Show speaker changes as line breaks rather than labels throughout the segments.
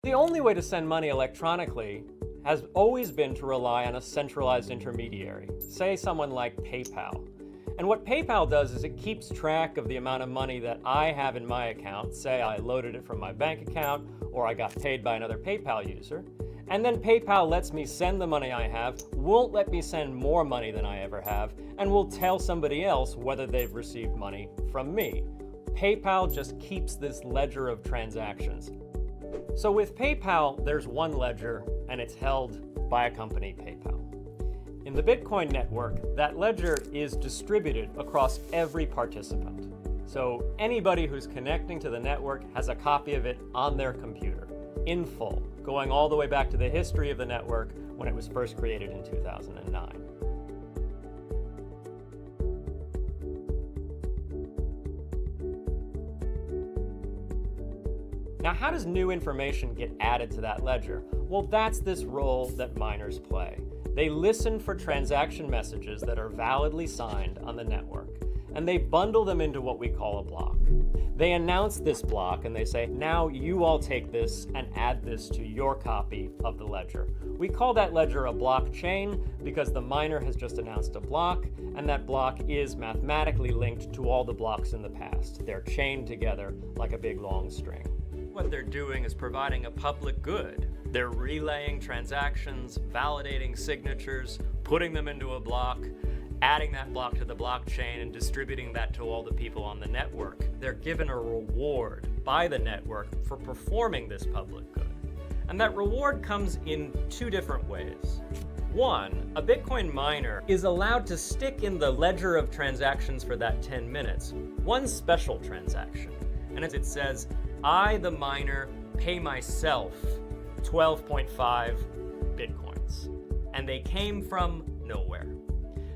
The only way to send money electronically has always been to rely on a centralized intermediary, say someone like PayPal. And what PayPal does is it keeps track of the amount of money that I have in my account. Say I loaded it from my bank account, or I got paid by another PayPal user. And then PayPal lets me send the money I have, won't let me send more money than I ever have, and will tell somebody else whether they've received money from me. PayPal just keeps this ledger of transactions. So with PayPal, there's one ledger, and it's held by a company, PayPal. In the Bitcoin network, that ledger is distributed across every participant. So anybody who's connecting to the network has a copy of it on their computer, in full, going all the way back to the history of the network when it was first created in 2009. Now, how does new information get added to that ledger? Well, that's this role that miners play. They listen for transaction messages that are validly signed on the network, and they bundle them into what we call a block. They announce this block and they say, now you all take this and add this to your copy of the ledger. We call that ledger a blockchain because the miner has just announced a block, and that block is mathematically linked to all the blocks in the past. They're chained together like a big long string. What they're doing is providing a public good. They're relaying transactions, validating signatures, putting them into a block, adding that block to the blockchain, and distributing that to all the people on the network. They're given a reward by the network for performing this public good. And that reward comes in two different ways. One, a Bitcoin miner is allowed to stick in the ledger of transactions for that 10 minutes one special transaction. And as it says, I, the miner, pay myself 12.5 Bitcoins. And they came from nowhere.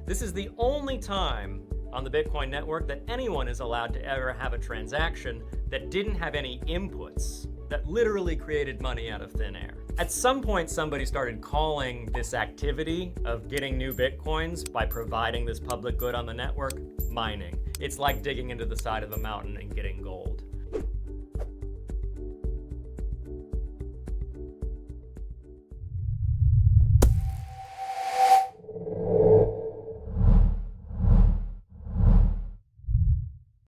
This is the only time on the Bitcoin network that anyone is allowed to ever have a transaction that didn't have any inputs, that literally created money out of thin air. At some point, somebody started calling this activity of getting new Bitcoins by providing this public good on the network mining. It's like digging into the side of a mountain and getting gold.